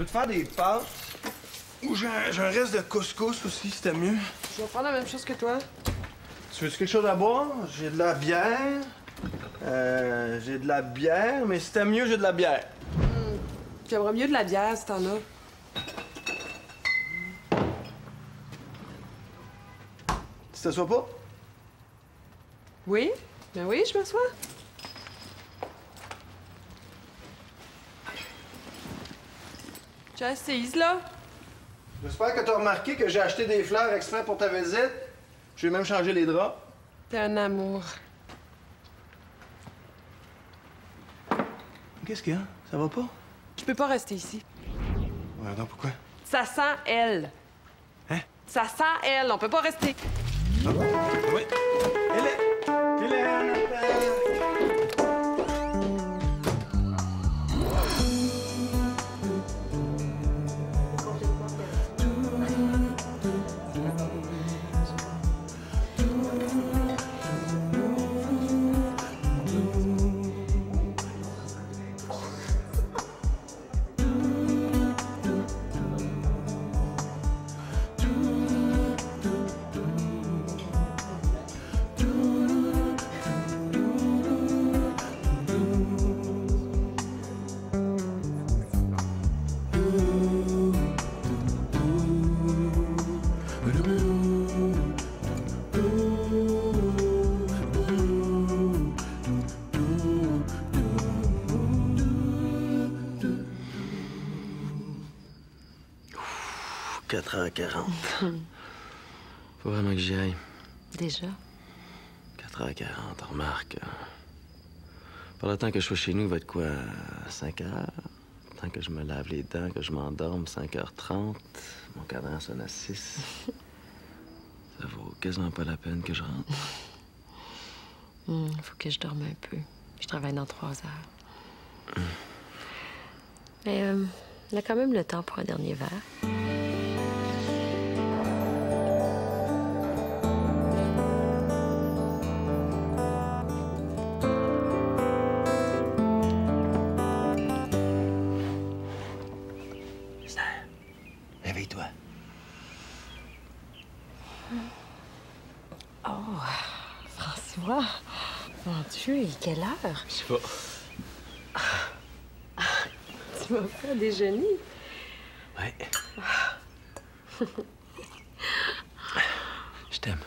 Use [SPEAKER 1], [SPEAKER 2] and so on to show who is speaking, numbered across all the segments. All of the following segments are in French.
[SPEAKER 1] peux te faire des pâtes? Ou j'ai un reste de couscous aussi, c'était mieux.
[SPEAKER 2] Je vais prendre la même chose que toi.
[SPEAKER 1] Tu veux-tu quelque chose à boire? J'ai de la bière. J'ai de la bière, mais c'était mieux, j'ai de la bière.
[SPEAKER 2] J'aimerais mieux de la bière si t'en as.
[SPEAKER 1] Tu t'assois pas?
[SPEAKER 2] Oui? Ben oui, je m'assois. J'ai assise, là.
[SPEAKER 1] J'espère que t'as remarqué que j'ai acheté des fleurs exprès pour ta visite. J'ai même changé les draps.
[SPEAKER 2] T'es un amour.
[SPEAKER 1] Qu'est-ce qu'il y a? Ça va pas?
[SPEAKER 2] Je peux pas rester ici.
[SPEAKER 1] Ouais, non, pourquoi?
[SPEAKER 2] Ça sent elle.
[SPEAKER 1] Hein?
[SPEAKER 2] Ça sent elle. On peut pas rester.
[SPEAKER 1] Ah, oui. Hélène! 4h40. Faut vraiment que j'y aille.
[SPEAKER 3] Déjà?
[SPEAKER 1] 4h40, remarque. Par le temps que je sois chez nous, il va être quoi? 5h? Le temps que je me lave les dents, que je m'endorme, 5h30. Mon cadran sonne à 6. Ça vaut quasiment pas la peine que je rentre.
[SPEAKER 3] Faut que je dorme un peu. Je travaille dans 3 heures. Mais on a quand même le temps pour un dernier verre.
[SPEAKER 1] Réveille-toi.
[SPEAKER 3] Oh, François. Mon Dieu, il est quelle heure?
[SPEAKER 1] Je sais pas.
[SPEAKER 3] Tu m'as fait déjeuner.
[SPEAKER 1] Ouais. Je t'aime.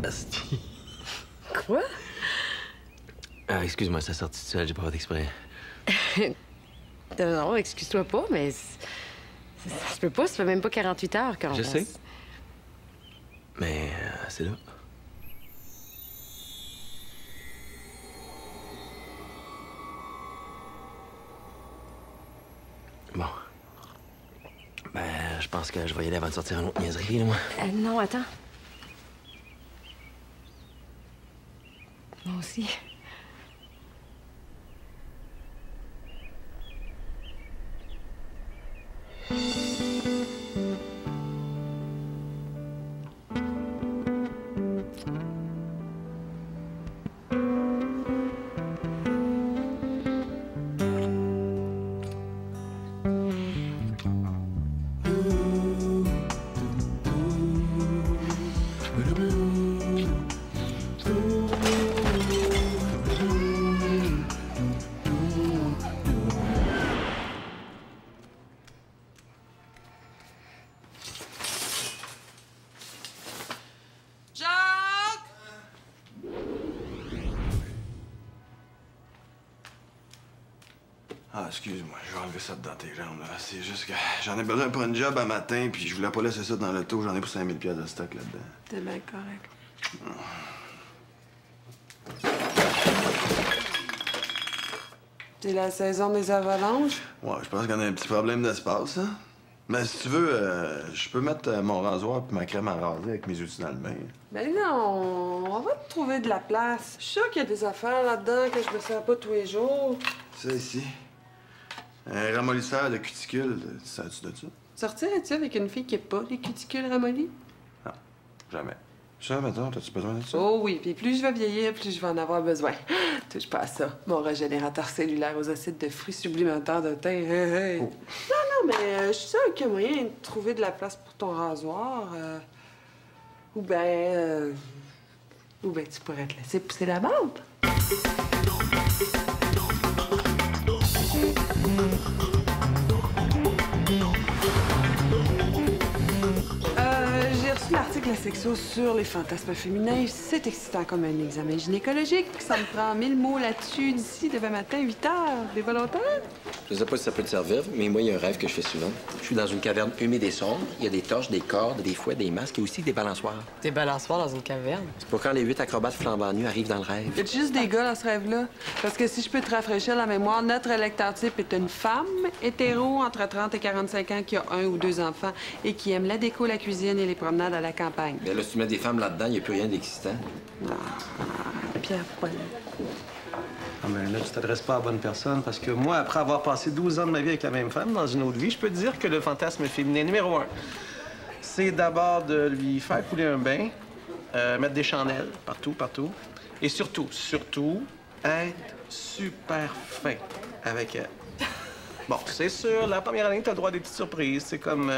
[SPEAKER 1] Asti.
[SPEAKER 3] Quoi?
[SPEAKER 1] Ah, excuse-moi, ça sorti tout seul, j'ai pas fait exprès.
[SPEAKER 3] Non, excuse-toi pas, mais ça se peut pas, ça fait même pas 48 heures qu'on...
[SPEAKER 1] Je sais. Mais c'est là. Bon. Ben, je pense que je vais y aller avant de sortir une autre niaiserie, là, moi.
[SPEAKER 3] Non, attends. Moi aussi.
[SPEAKER 1] Ah, excuse-moi, je vais enlever ça dans tes jambes, là. C'est juste que j'en ai besoin pour un job à matin, puis je voulais pas laisser ça dans l'auto. J'en ai pour 5000 $ de stock là-dedans.
[SPEAKER 2] T'es bien correct. C'est la saison des avalanches?
[SPEAKER 1] Ouais, je pense qu'on a un petit problème d'espace, hein. Mais si tu veux, je peux mettre mon rasoir puis ma crème à raser avec mes outils dans le bain.
[SPEAKER 2] Ben non, on va te trouver de la place. Je suis sûre qu'il y a des affaires là-dedans que je me sers pas tous les jours.
[SPEAKER 1] Ça ici. Un ramollisseur de cuticules, sais-tu de ça?
[SPEAKER 2] Sortirais-tu avec une fille qui n'a pas les cuticules ramollies?
[SPEAKER 1] Non, jamais.
[SPEAKER 4] Ça, maintenant, t'as-tu besoin de ça?
[SPEAKER 2] Oh oui, puis plus je vais vieillir, plus je vais en avoir besoin. Touche pas à ça. Mon régénérateur cellulaire aux acides de fruits supplémentaires de thym. Hey. Oh. Non, mais je suis sûre qu'il y a moyen de trouver de la place pour ton rasoir. Ou ben tu pourrais te laisser pousser la barbe. J'ai reçu l'article à Sexo sur les fantasmes féminins. C'est excitant comme un examen gynécologique. Ça me prend 1000 mots là-dessus d'ici demain matin, 8 heures. Des volontaires?
[SPEAKER 5] Je sais pas si ça peut te servir, mais moi, il y a un rêve que je fais souvent. Je suis dans une caverne humide et sombre. Il y a des torches, des cordes, des fouets, des masques et aussi des balançoires.
[SPEAKER 6] Des balançoires dans une caverne?
[SPEAKER 5] C'est pour quand les 8 acrobates flambant nus arrivent dans le rêve.
[SPEAKER 2] Y a juste des gars dans ce rêve-là? Parce que si je peux te rafraîchir la mémoire, notre électeur type est une femme hétéro entre 30 et 45 ans qui a 1 ou 2 enfants et qui aime la déco, la cuisine et les promenades à la campagne.
[SPEAKER 5] Mais là, si tu mets des femmes là-dedans, il n'y a plus rien d'excitant.
[SPEAKER 2] Pierre-Paul.
[SPEAKER 4] Ah, mais là, tu t'adresses pas à la bonne personne parce que moi, après avoir passé 12 ans de ma vie avec la même femme dans une autre vie, je peux te dire que le fantasme féminin numéro 1, c'est d'abord de lui faire couler un bain, mettre des chandelles partout, et surtout, être super fin avec elle. Bon, c'est sûr, la première année, t'as le droit à des petites surprises. C'est comme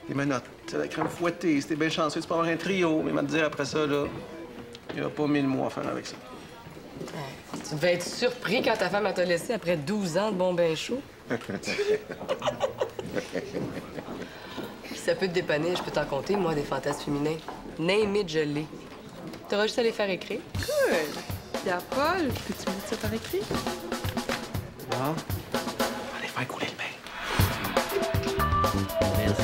[SPEAKER 4] des menottes, la crème fouettée. Si t'es bien chanceux, tu peux avoir un trio. Mais me dire après ça, là, il n'y a pas 1000 mots à faire avec ça.
[SPEAKER 6] Tu devais être surpris quand ta femme t'a laissé après 12 ans de bon bain chaud. Si ça peut te dépanner, je peux t'en compter, moi, des fantasmes féminins. Name it, je l'ai. T'auras juste à les faire écrire.
[SPEAKER 2] Cool. Pierre-Paul, peux-tu mettre ça par écrit?
[SPEAKER 4] Bon.
[SPEAKER 5] Allez, faire couler le bain.
[SPEAKER 1] Merci.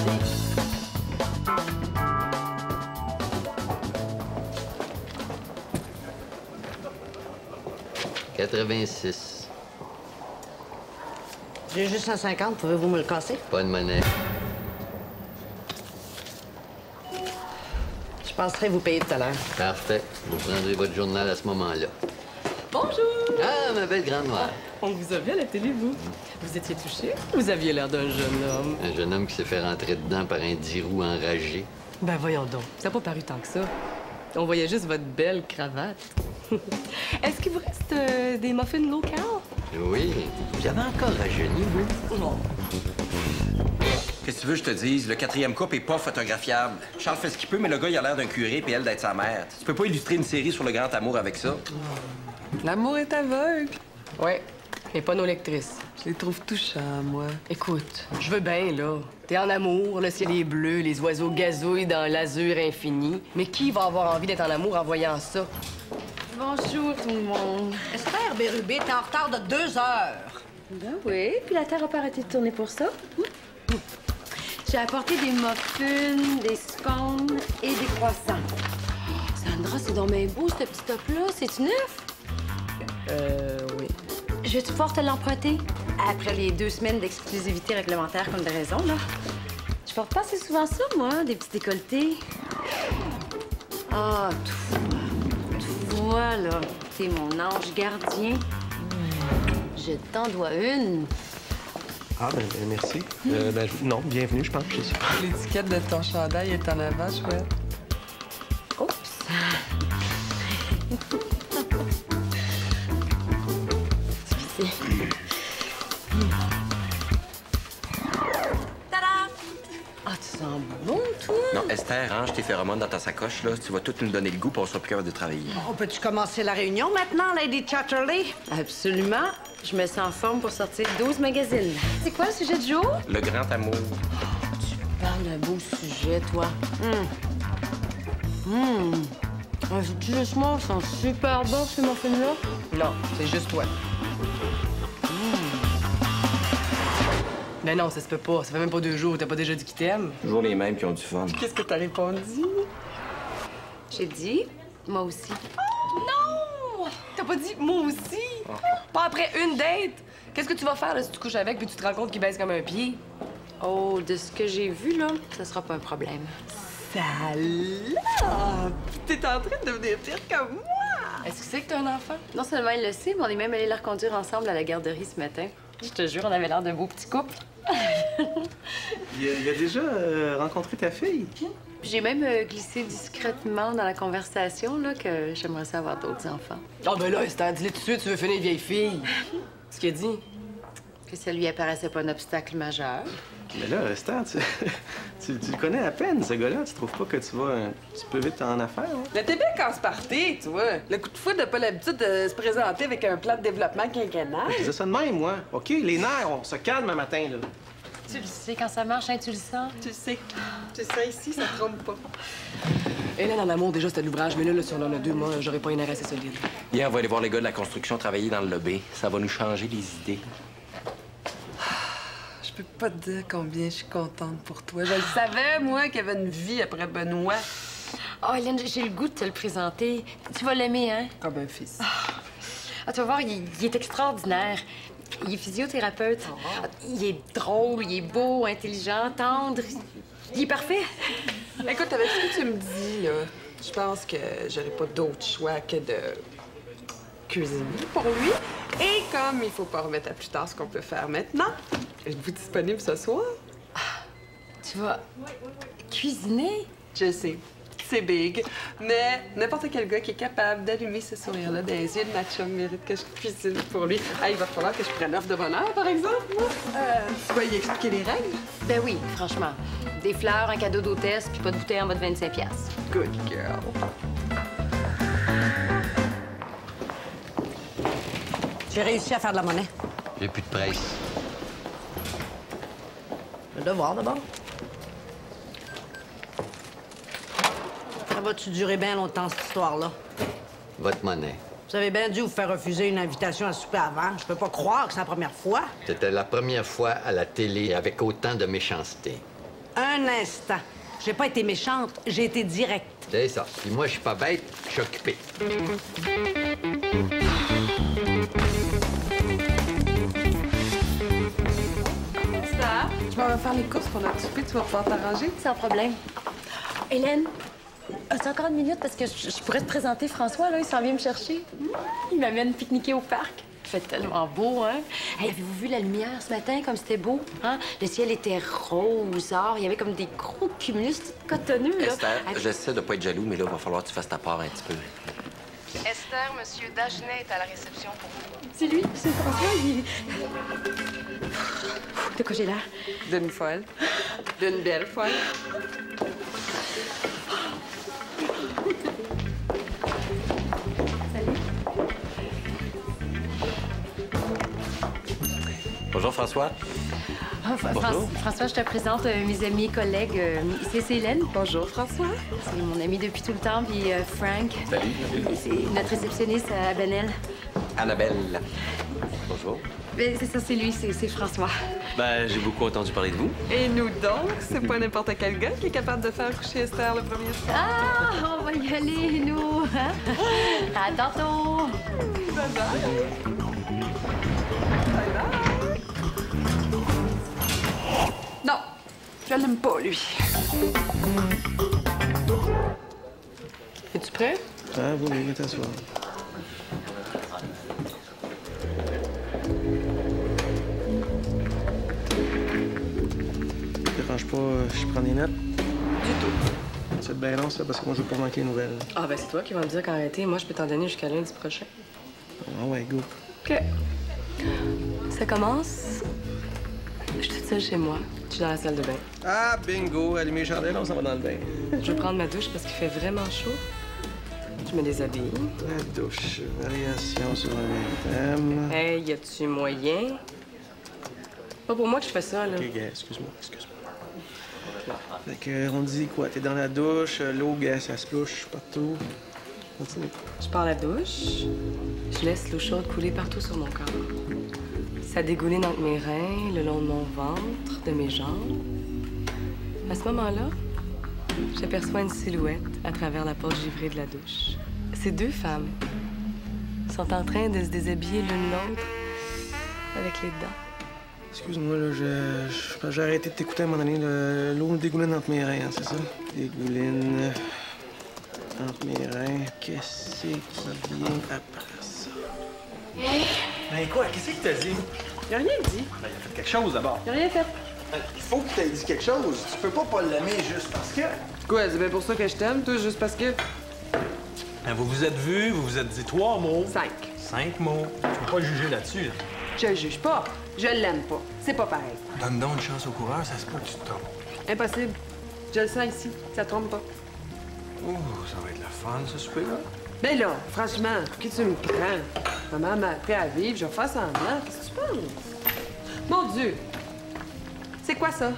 [SPEAKER 1] « 86.
[SPEAKER 7] J'ai juste 150. Pouvez-vous me le casser?
[SPEAKER 1] Pas de monnaie.
[SPEAKER 7] Je penserai vous payer tout à l'heure.
[SPEAKER 1] Parfait. Vous prendrez votre journal à ce moment-là.
[SPEAKER 6] Bonjour!
[SPEAKER 1] Ah, ma belle grande noire.
[SPEAKER 6] On vous a vu à la télé, vous. Vous étiez touché? Vous aviez l'air d'un jeune homme.
[SPEAKER 1] Un jeune homme qui s'est fait rentrer dedans par un 10 roues enragé.
[SPEAKER 6] Ben voyons donc. Ça n'a pas paru tant que ça. On voyait juste votre belle cravate. Est-ce qu'il vous reste des muffins locaux?
[SPEAKER 1] Oui. Vous avez encore rajeuni, vous?
[SPEAKER 6] Non.
[SPEAKER 5] Qu'est-ce que tu veux que je te dise? Le 4e couple est pas photographiable. Charles fait ce qu'il peut, mais le gars, il a l'air d'un curé puis elle d'être sa mère. Tu peux pas illustrer une série sur le grand amour avec ça.
[SPEAKER 2] L'amour est aveugle.
[SPEAKER 6] Ouais, mais pas nos lectrices.
[SPEAKER 2] Je les trouve touchants, moi.
[SPEAKER 6] Écoute, je veux bien, là. T'es en amour, le ciel est bleu, les oiseaux gazouillent dans l'azur infini. Mais qui va avoir envie d'être en amour en voyant ça?
[SPEAKER 3] Bonjour, tout le monde.
[SPEAKER 7] Esther Bérubé, t'es en retard de 2 heures.
[SPEAKER 3] Ben oui, puis la Terre n'a pas arrêté de tourner pour ça. J'ai apporté des muffins, des scones et des croissants. Sandra, c'est donc bien beau, ce petit top-là. C'est-tu neuf?
[SPEAKER 6] Oui.
[SPEAKER 3] Je vais-tu pouvoir te l'emprunter? Après les 2 semaines d'exclusivité réglementaire comme de raison, là. Je porte pas assez souvent ça, moi, des petits décolletés. Ah, toi, là, t'es mon ange gardien. Je t'en dois une.
[SPEAKER 4] Ah, ben merci. Non, bienvenue, je pense, je sais pas.
[SPEAKER 2] L'étiquette de ton chandail est en avant, chouette.
[SPEAKER 3] Oups! Excusez.
[SPEAKER 7] Tada!
[SPEAKER 3] Ah, tu sens bon, toi?
[SPEAKER 5] Non, Esther, range tes phéromones dans ta sacoche, là. Tu vas tout nous donner le goût, puis on sera plus capable de travailler.
[SPEAKER 7] On peut-tu commencer la réunion maintenant, Lady Chatterley?
[SPEAKER 3] Absolument. Je me sens en forme pour sortir 12 magazines. C'est quoi le sujet du jour?
[SPEAKER 5] Le grand amour.
[SPEAKER 3] Tu parles d'un beau sujet, toi. Justement, ils sont super bons, ces muffins-là.
[SPEAKER 6] Non, c'est juste toi. Mais non, ça se peut pas. Ça fait même pas 2 jours. T'as pas déjà dit qu'il t'aime?
[SPEAKER 5] Toujours les mêmes qui ont du fun.
[SPEAKER 2] Qu'est-ce que t'as répondu?
[SPEAKER 3] J'ai dit, moi aussi.
[SPEAKER 6] Non! T'as pas dit moi aussi? Pas après une date? Qu'est-ce que tu vas faire là, si tu couches avec puis tu te rends compte qu'il baisse comme un pied?
[SPEAKER 3] Oh, de ce que j'ai vu, là, ça sera pas un problème.
[SPEAKER 2] Salope! T'es en train de devenir pire que moi!
[SPEAKER 6] Est-ce que c'est que t'as un enfant?
[SPEAKER 3] Non seulement il le sait, mais on est même allé la reconduire ensemble à la garderie ce matin. Je te jure, on avait l'air d'un beau petit couple.
[SPEAKER 4] Il a déjà rencontré ta fille?
[SPEAKER 3] J'ai même glissé discrètement dans la conversation là, que j'aimerais ça avoir d'autres enfants.
[SPEAKER 6] Ah ben là, Esther, dis-le tout de suite, tu veux finir une vieille fille. Ce qu'il a dit.
[SPEAKER 3] Que ça lui apparaissait pas un obstacle majeur.
[SPEAKER 4] Mais là, Esther, tu le connais à peine, ce gars-là. Tu trouves pas que tu vas un petit peu vite en affaires? Hein?
[SPEAKER 2] Le TB quand se partait, tu vois. Le coup de foudre n'a pas l'habitude de se présenter avec un plan de développement quinquennal.
[SPEAKER 4] Je disais ça de même, moi. OK, les nerfs, on se calme un matin, là.
[SPEAKER 3] Tu le sais, quand ça marche, hein, tu le sens.
[SPEAKER 2] Tu sais. Tu sais, ici, ça trompe pas.
[SPEAKER 6] Hélène, en amour, déjà, c'était de l'ouvrage, mais là, si on en a deux, moi, j'aurais pas une arrêt assez solide.
[SPEAKER 5] Hier, on va aller voir les gars de la construction travailler dans le lobby. Ça va nous changer les idées.
[SPEAKER 2] Je peux pas te dire combien je suis contente pour toi. Je le savais, moi, qu'il y avait une vie après Benoît.
[SPEAKER 3] Oh, Hélène, j'ai le goût de te le présenter. Tu vas l'aimer, hein?
[SPEAKER 2] Comme un fils.
[SPEAKER 3] Ah, tu vas voir, il est extraordinaire. Il est physiothérapeute. Il est drôle, il est beau, intelligent, tendre. Il est parfait.
[SPEAKER 2] Écoute, avec ce que tu me dis, là, je pense que j'aurais pas d'autre choix que de cuisiner pour lui. Et comme il faut pas remettre à plus tard ce qu'on peut faire maintenant, êtes-vous disponible ce soir?
[SPEAKER 3] Tu vas cuisiner?
[SPEAKER 2] Je sais, c'est big, mais n'importe quel gars qui est capable d'allumer ce sourire-là dans les yeux de ma chum mérite que je cuisine pour lui. Ah, il va falloir que je prenne offre de bonheur, par exemple, moi. Tu vas y expliquer les règles?
[SPEAKER 3] Ben oui, franchement. Des fleurs, un cadeau d'hôtesse, puis pas de bouteille en bas de 25$.
[SPEAKER 2] Good girl.
[SPEAKER 7] J'ai réussi à faire de la monnaie.
[SPEAKER 5] J'ai plus de presse.
[SPEAKER 7] Le devoir, d'abord. Ça va-tu durer bien longtemps, cette histoire-là?
[SPEAKER 8] Votre monnaie.
[SPEAKER 7] Vous avez bien dû vous faire refuser une invitation à souper avant. Je peux pas croire que c'est la première fois.
[SPEAKER 8] C'était la première fois à la télé avec autant de méchanceté.
[SPEAKER 7] Un instant. J'ai pas été méchante, j'ai été directe.
[SPEAKER 8] C'est ça. Puis moi, je suis pas bête, je suis occupé.
[SPEAKER 2] Ça, je m'en vais faire les courses pour notre souper. Tu vas pouvoir t'arranger?
[SPEAKER 3] Sans problème. Hélène, as-tu encore une minute? Parce que je pourrais te présenter François, là. Il s'en vient me chercher. Il m'amène pique-niquer au parc. Il fait tellement beau, hein? Hey, avez-vous vu la lumière ce matin, comme c'était beau? Hein? Le ciel était rose, or. Il y avait comme des gros cumulus cotonneux, là.
[SPEAKER 5] Esther,
[SPEAKER 3] Avec-
[SPEAKER 5] j'essaie de pas être jaloux, mais là, il va falloir que tu fasses ta part un petit peu.
[SPEAKER 6] Esther, Monsieur Dagenet est à la réception pour vous.
[SPEAKER 3] C'est lui, c'est François. Il... De quoi j'ai l'air?
[SPEAKER 2] D'une folle. D'une belle folle.
[SPEAKER 5] Bonjour, François.
[SPEAKER 3] Ah,
[SPEAKER 5] Bonjour.
[SPEAKER 3] François, je te présente mes amis et collègues. C'est Hélène.
[SPEAKER 2] Bonjour, François.
[SPEAKER 3] C'est mon ami depuis tout le temps, puis Frank.
[SPEAKER 5] Salut.
[SPEAKER 3] C'est notre réceptionniste à Benel.
[SPEAKER 5] Annabelle. Bonjour.
[SPEAKER 3] Ben, c'est ça, c'est lui, c'est François.
[SPEAKER 1] Ben, j'ai beaucoup entendu parler de vous.
[SPEAKER 2] Et nous donc, c'est pas n'importe quel gars qui est capable de faire coucher Esther le premier soir.
[SPEAKER 3] Ah, on va y aller, nous. Hein? À tantôt.
[SPEAKER 2] Non, je l'aime pas, lui.
[SPEAKER 6] Es-tu prêt?
[SPEAKER 4] Ah, vous venez t'asseoir. Dérange pas, je prends des notes.
[SPEAKER 6] Du tout.
[SPEAKER 4] C'est bien long, ça, parce que moi, je veux pas manquer les nouvelles.
[SPEAKER 6] Ah, ben c'est toi qui vas me dire quand arrêter. Moi, je peux t'en donner jusqu'à lundi prochain.
[SPEAKER 4] Ah ouais, go.
[SPEAKER 6] OK. Ça commence. Je suis toute seule chez moi. Je suis dans la salle de bain.
[SPEAKER 4] Ah, bingo! Allumer les chandelles, on s'en va dans le bain.
[SPEAKER 6] Je vais prendre ma douche parce qu'il fait vraiment chaud. Je me déshabille.
[SPEAKER 4] La douche, variation sur un même thème.
[SPEAKER 6] Hey, y a-tu moyen? Pas pour moi que je fais ça, là.
[SPEAKER 4] OK, gars, excuse-moi. Fait que, on dit quoi? T'es dans la douche, l'eau, gars, ça se louche partout. Continue.
[SPEAKER 6] Je pars à la douche. Je laisse l'eau chaude couler partout sur mon corps. Ça dégouline entre mes reins, le long de mon ventre, de mes jambes. À ce moment-là, j'aperçois une silhouette à travers la porte givrée de la douche. Ces deux femmes sont en train de se déshabiller l'une l'autre avec les dents.
[SPEAKER 4] Excuse-moi, là, j'ai arrêté de t'écouter à un moment donné. L'eau me dégouline entre mes reins, hein, c'est ça? Dégouline entre mes reins. Qu'est-ce qui vient après ça? Ben quoi? Qu'est-ce qu'il t'a dit?
[SPEAKER 2] Il a rien dit.
[SPEAKER 4] Ben, il a fait quelque chose d'abord.
[SPEAKER 3] J'ai rien fait.
[SPEAKER 4] Il faut que t'aies dit quelque chose. Tu peux pas l'aimer juste parce que.
[SPEAKER 2] Quoi, c'est bien pour ça que je t'aime, toi, juste parce que...
[SPEAKER 4] Vous vous êtes vus, vous vous êtes dit 3 mots.
[SPEAKER 2] 5.
[SPEAKER 4] 5 mots. Tu peux pas le juger là-dessus, là.
[SPEAKER 2] Je le juge pas. Je l'aime pas. C'est pas pareil.
[SPEAKER 4] Donne donc une chance au coureur, ça se peut que tu te trompes.
[SPEAKER 2] Impossible. Je le sens ici. Ça trompe pas.
[SPEAKER 4] Ouh, ça va être la fun, ce souper-là.
[SPEAKER 2] Ben là, franchement, pour qui tu me prends? Maman m'a appris à vivre, je vais faire semblant. Qu'est-ce que tu penses? Mon Dieu! C'est quoi ça?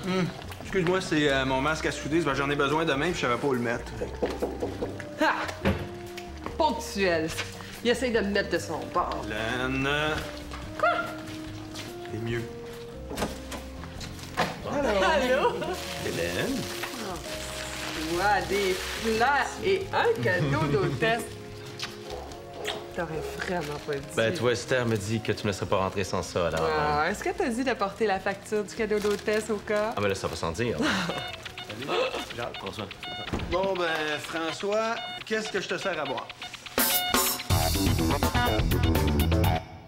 [SPEAKER 4] Excuse-moi, c'est mon masque à souder. J'en ai besoin demain puis je savais pas où le mettre.
[SPEAKER 2] Ha! Ponctuel. Il essaye de me mettre de son bord.
[SPEAKER 4] Hélène.
[SPEAKER 2] Quoi?
[SPEAKER 4] C'est mieux.
[SPEAKER 2] Allô?
[SPEAKER 4] Hélène?
[SPEAKER 2] Ouais, des fleurs et un cadeau d'hôtesse. T'aurais vraiment pas dit.
[SPEAKER 1] Ben, toi, Esther me dit que tu me laisserais pas rentrer sans ça, alors...
[SPEAKER 2] Ah, est-ce que t'as dit d'apporter la facture du cadeau d'hôtesse au cas?
[SPEAKER 1] Ah, ben là, ça va sans dire.
[SPEAKER 4] Salut.
[SPEAKER 1] Jacques, François.
[SPEAKER 4] Bon, ben, François, qu'est-ce que je te sers à boire?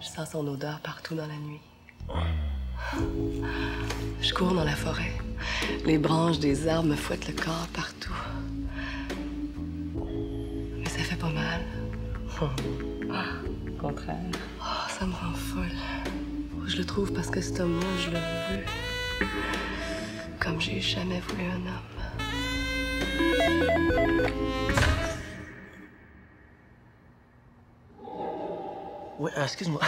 [SPEAKER 6] Je sens son odeur partout dans la nuit. Je cours dans la forêt. Les branches des arbres me fouettent le corps partout. Mais ça fait pas mal. Au contraire. Oh, ça me rend folle. Je le trouve parce que cet homme-là, je le veux. Comme j'ai jamais voulu un homme.
[SPEAKER 4] Oui, excuse-moi.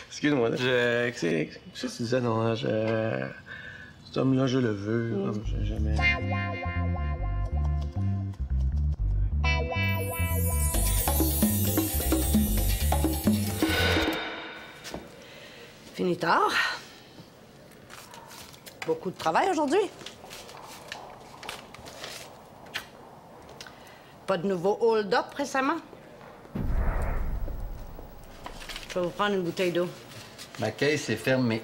[SPEAKER 4] Excuse-moi. Qu'est-ce que tu disais, non? Cet homme-là, je le veux. Comme j'ai jamais.
[SPEAKER 7] Fini tard. Beaucoup de travail aujourd'hui. Pas de nouveau hold-up récemment? Je vais vous prendre une bouteille d'eau.
[SPEAKER 8] Ma caisse est fermée.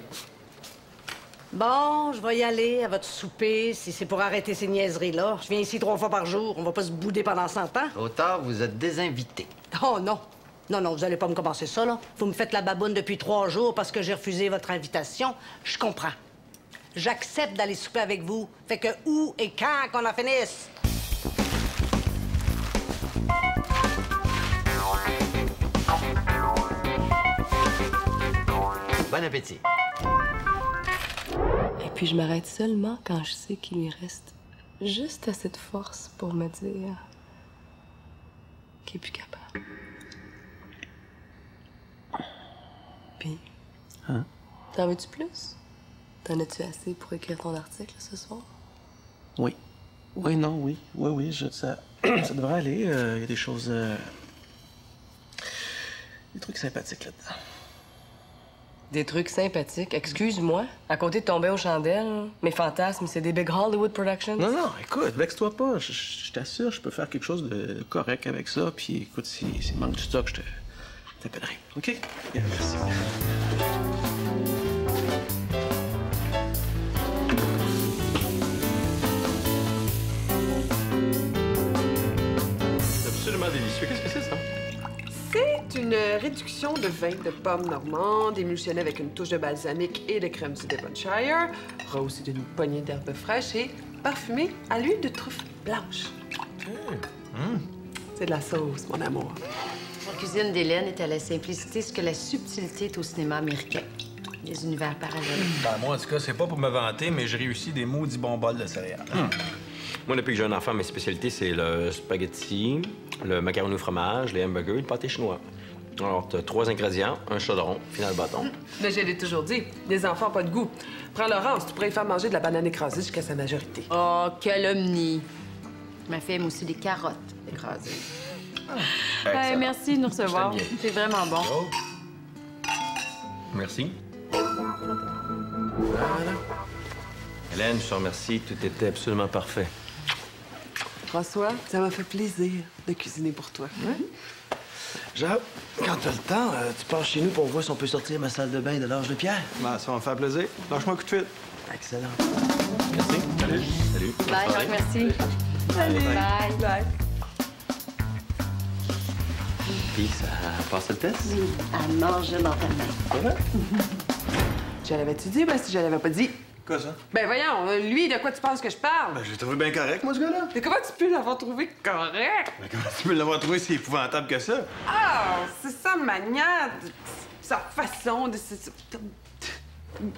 [SPEAKER 7] Bon, je vais y aller à votre souper, si c'est pour arrêter ces niaiseries-là. Je viens ici 3 fois par jour. On va pas se bouder pendant 100 ans.
[SPEAKER 8] Trop tard, vous êtes désinvité.
[SPEAKER 7] Oh non. Non, vous allez pas me commencer ça, là. Vous me faites la baboune depuis 3 jours parce que j'ai refusé votre invitation. Je comprends. J'accepte d'aller souper avec vous. Fait que où et quand qu'on en finisse?
[SPEAKER 8] Bon appétit.
[SPEAKER 6] Et puis je m'arrête seulement quand je sais qu'il lui reste juste assez de force pour me dire qu'il est plus capable. Puis, t'en veux-tu plus? T'en as-tu assez pour écrire ton article ce soir?
[SPEAKER 4] Oui. Oui, non, oui. Oui, ça devrait aller. Il y a des choses... des trucs sympathiques là-dedans.
[SPEAKER 6] Des trucs sympathiques. Excuse-moi, à côté de tomber aux chandelles, mes fantasmes, c'est des big Hollywood productions?
[SPEAKER 4] Non, écoute, vexe-toi pas. Je t'assure, je peux faire quelque chose de correct avec ça. Puis écoute, s'il manque du stock, je t'appellerai. OK? Bien, merci.
[SPEAKER 1] C'est absolument délicieux. Qu'est-ce que c'est, ça?
[SPEAKER 2] C'est une réduction de vin de pommes normandes, émulsionnée avec une touche de balsamique et de crème du Devonshire, rehaussée d'une poignée d'herbes fraîches et parfumée à l'huile de truffe blanche. C'est de la sauce, mon amour.
[SPEAKER 3] La cuisine d'Hélène est à la simplicité ce que la subtilité est au cinéma américain. Les univers parallèles.
[SPEAKER 9] Ben, moi, en tout cas, c'est pas pour me vanter, mais j'ai réussi des maudits bons bols de céréales.
[SPEAKER 1] Moi, depuis que j'ai un enfant, mes spécialités, c'est le spaghetti, le macaroni au fromage, les hamburgers et le pâté chinois. Alors, t'as 3 ingrédients, un chaudron, final bâton.
[SPEAKER 2] Mais je l'ai toujours dit, les enfants pas de goût. Prends Laurence, tu pourrais y faire manger de la banane écrasée jusqu'à sa majorité.
[SPEAKER 3] Oh, calomnie. Ma fille aime aussi les carottes écrasées. Merci de nous recevoir.
[SPEAKER 1] Je t'aime bien.
[SPEAKER 3] C'est vraiment bon.
[SPEAKER 9] Oh.
[SPEAKER 1] Merci. Voilà. Hélène, je te remercie. Tout était absolument parfait.
[SPEAKER 2] François, ça m'a fait plaisir de cuisiner pour toi.
[SPEAKER 1] Jacques, quand t'as le temps, tu passes chez nous pour voir si on peut sortir ma salle de bain de l'Ange de Pierre.
[SPEAKER 4] Ben, ça va me faire plaisir. Lâche-moi un coup de fil.
[SPEAKER 1] Excellent. Merci. Salut. Salut. Bonne
[SPEAKER 3] Bye,
[SPEAKER 1] soirée.
[SPEAKER 3] Jacques, merci. Salut. Bye.
[SPEAKER 2] Bye.
[SPEAKER 1] Puis, ça passe le test?
[SPEAKER 3] Oui, à mange mentalement.
[SPEAKER 1] C'est vrai?
[SPEAKER 2] Je l'avais-tu dit? Ben, si je l'avais pas dit.
[SPEAKER 10] Quoi, ça?
[SPEAKER 2] Ben, voyons, lui, de quoi tu penses que je parle?
[SPEAKER 10] Ben, je l'ai trouvé bien correct, moi, ce gars-là.
[SPEAKER 2] Mais comment tu peux l'avoir trouvé correct?
[SPEAKER 10] Mais comment tu peux l'avoir trouvé si épouvantable que ça?
[SPEAKER 2] Ah, c'est sa manière, sa façon de...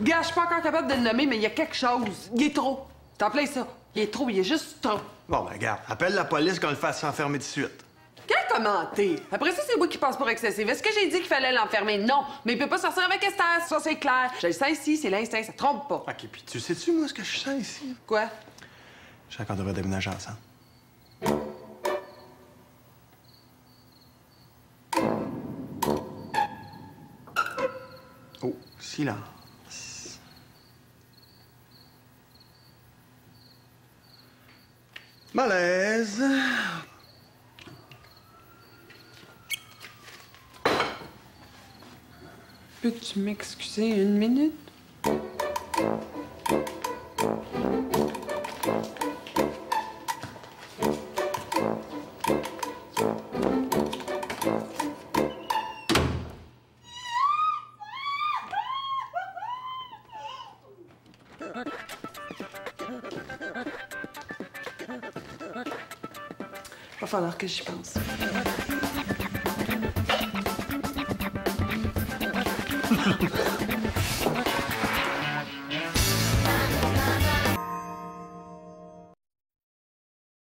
[SPEAKER 2] Gars, je suis pas encore capable de le nommer, mais il y a quelque chose. Il est trop. T'en plais ça. Il est trop, il est juste trop.
[SPEAKER 10] Bon, ben, regarde, appelle la police qu'on le fasse s'enfermer tout de suite.
[SPEAKER 2] Quel commenté? Après ça, c'est moi qui passe pour excessif. Est-ce que j'ai dit qu'il fallait l'enfermer? Non. Mais il peut pas sortir avec Esther, ça, c'est clair. Je le sais ici, c'est l'instinct, ça trompe pas.
[SPEAKER 10] OK, puis tu sais-tu, moi, ce que je sens ici?
[SPEAKER 2] Quoi?
[SPEAKER 10] Je sens qu'on devrait déménager ensemble. Oh, silence. Malaise.
[SPEAKER 2] Peux-tu m'excuser une minute? Va falloir que j'y pense.